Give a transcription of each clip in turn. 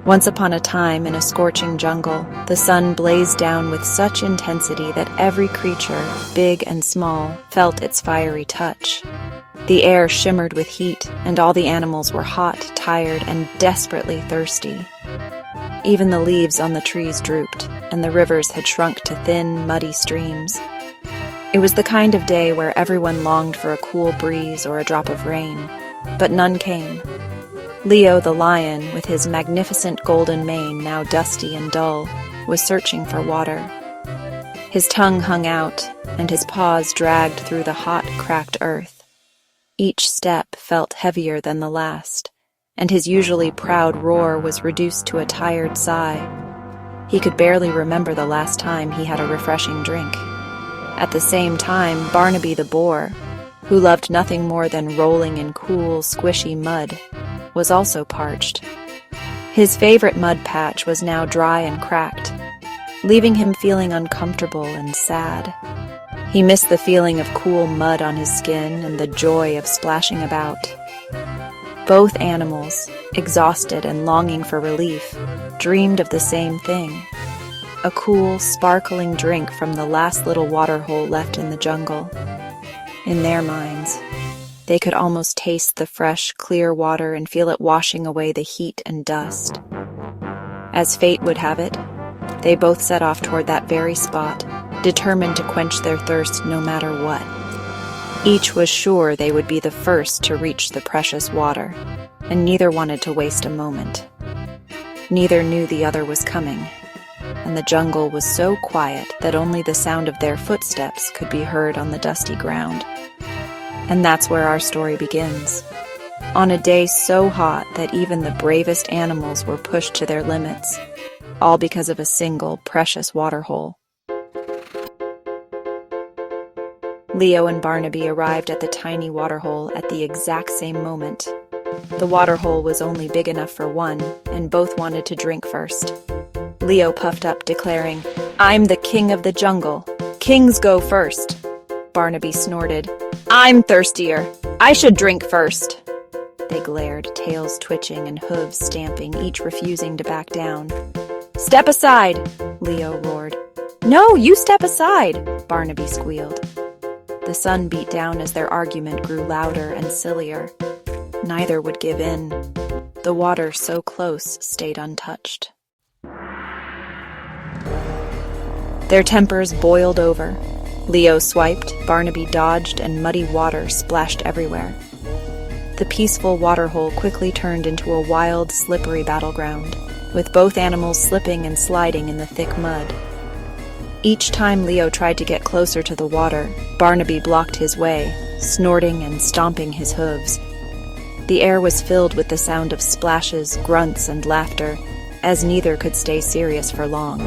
Once upon a time, in a scorching jungle, the sun blazed down with such intensity that every creature, big and small, felt its fiery touch. The air shimmered with heat, and all the animals were hot, tired, and desperately thirsty. Even the leaves on the trees drooped, and the rivers had shrunk to thin, muddy streams. It was the kind of day where everyone longed for a cool breeze or a drop of rain, but none came. Leo the lion, with his magnificent golden mane now dusty and dull, was searching for water. His tongue hung out, and his paws dragged through the hot, cracked earth. Each step felt heavier than the last, and his usually proud roar was reduced to a tired sigh. He could barely remember the last time he had a refreshing drink. At the same time, Barnaby the boar, who loved nothing more than rolling in cool, squishy mud, was also parched. His favorite mud patch was now dry and cracked, leaving him feeling uncomfortable and sad. He missed the feeling of cool mud on his skin and the joy of splashing about. Both animals, exhausted and longing for relief, dreamed of the same thing: a cool, sparkling drink from the last little waterhole left in the jungle. In their minds, they could almost taste the fresh, clear water and feel it washing away the heat and dust. As fate would have it, they both set off toward that very spot, determined to quench their thirst no matter what. Each was sure they would be the first to reach the precious water, and neither wanted to waste a moment. Neither knew the other was coming, and the jungle was so quiet that only the sound of their footsteps could be heard on the dusty ground. And that's where our story begins. On a day so hot that even the bravest animals were pushed to their limits, all because of a single precious waterhole. Leo and Barnaby arrived at the tiny waterhole at the exact same moment. The waterhole was only big enough for one, and both wanted to drink first. Leo puffed up, declaring, "I'm the king of the jungle. Kings go first." Barnaby snorted, "I'm thirstier. I should drink first." They glared, tails twitching and hooves stamping, each refusing to back down. "Step aside," Leo roared. "No, you step aside," Barnaby squealed. The sun beat down as their argument grew louder and sillier. Neither would give in. The water so close stayed untouched. Their tempers boiled over. Leo swiped, Barnaby dodged, and muddy water splashed everywhere. The peaceful waterhole quickly turned into a wild, slippery battleground, with both animals slipping and sliding in the thick mud. Each time Leo tried to get closer to the water, Barnaby blocked his way, snorting and stomping his hooves. The air was filled with the sound of splashes, grunts, and laughter, as neither could stay serious for long.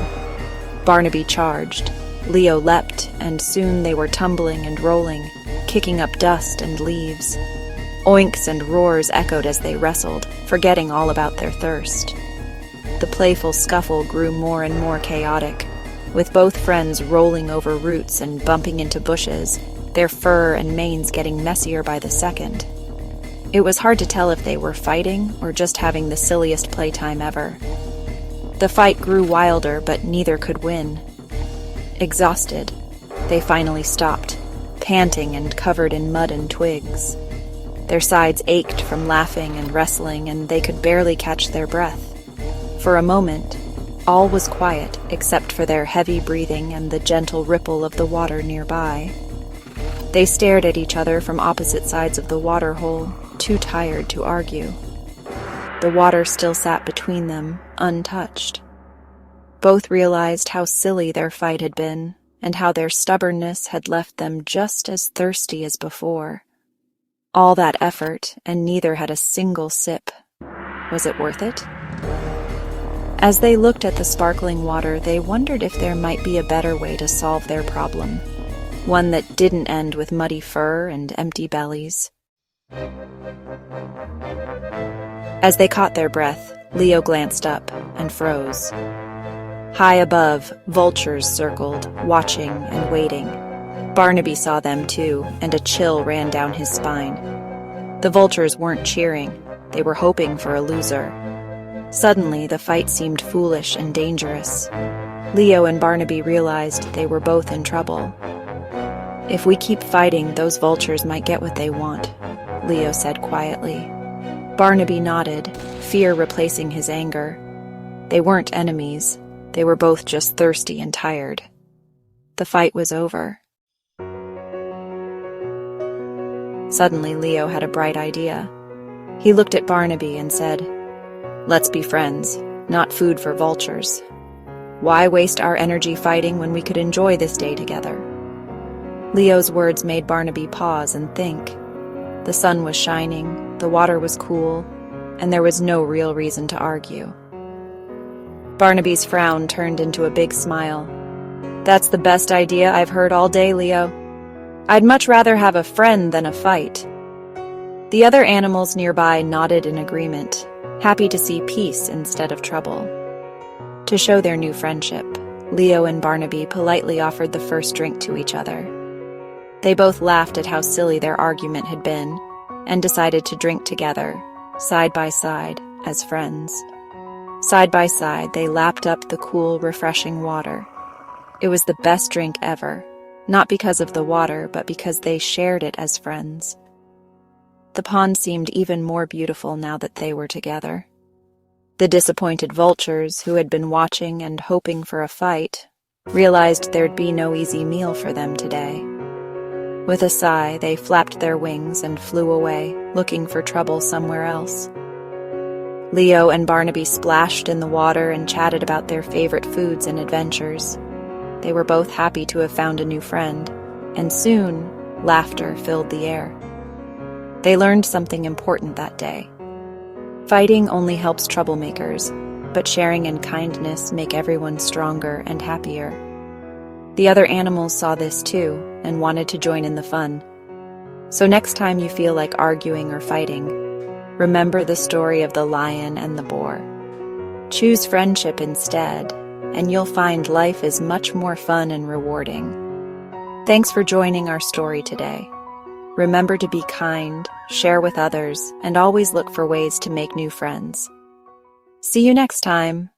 Barnaby charged. Leo leapt, and soon they were tumbling and rolling, kicking up dust and leaves. Oinks and roars echoed as they wrestled, forgetting all about their thirst. The playful scuffle grew more and more chaotic, with both friends rolling over roots and bumping into bushes, their fur and manes getting messier by the second. It was hard to tell if they were fighting or just having the silliest playtime ever. The fight grew wilder, but neither could win. Exhausted, they finally stopped, panting and covered in mud and twigs. Their sides ached from laughing and wrestling, and they could barely catch their breath. For a moment, all was quiet except for their heavy breathing and the gentle ripple of the water nearby. They stared at each other from opposite sides of the waterhole, too tired to argue. The water still sat between them, untouched. Both realized how silly their fight had been, and how their stubbornness had left them just as thirsty as before. All that effort, and neither had a single sip. Was it worth it? As they looked at the sparkling water, they wondered if there might be a better way to solve their problem, one that didn't end with muddy fur and empty bellies. As they caught their breath, Leo glanced up and froze. High above, vultures circled, watching and waiting. Barnaby saw them too, and a chill ran down his spine. The vultures weren't cheering, they were hoping for a loser. Suddenly, the fight seemed foolish and dangerous. Leo and Barnaby realized they were both in trouble. "If we keep fighting, those vultures might get what they want," Leo said quietly. Barnaby nodded, fear replacing his anger. They weren't enemies. They were both just thirsty and tired. The fight was over. Suddenly, Leo had a bright idea. He looked at Barnaby and said, "Let's be friends, not food for vultures. Why waste our energy fighting when we could enjoy this day together?" Leo's words made Barnaby pause and think. The sun was shining, the water was cool, and there was no real reason to argue. Barnaby's frown turned into a big smile. "That's the best idea I've heard all day, Leo. I'd much rather have a friend than a fight." The other animals nearby nodded in agreement, happy to see peace instead of trouble. To show their new friendship, Leo and Barnaby politely offered the first drink to each other. They both laughed at how silly their argument had been and decided to drink together, side by side, as friends. Side by side, they lapped up the cool, refreshing water. It was the best drink ever, not because of the water, but because they shared it as friends. The pond seemed even more beautiful now that they were together. The disappointed vultures, who had been watching and hoping for a fight, realized there'd be no easy meal for them today. With a sigh, they flapped their wings and flew away, looking for trouble somewhere else. Leo and Barnaby splashed in the water and chatted about their favorite foods and adventures. They were both happy to have found a new friend, and soon, laughter filled the air. They learned something important that day. Fighting only helps troublemakers, but sharing and kindness make everyone stronger and happier. The other animals saw this too and wanted to join in the fun. So next time you feel like arguing or fighting, remember the story of the lion and the boar. Choose friendship instead, and you'll find life is much more fun and rewarding. Thanks for joining our story today. Remember to be kind, share with others, and always look for ways to make new friends. See you next time.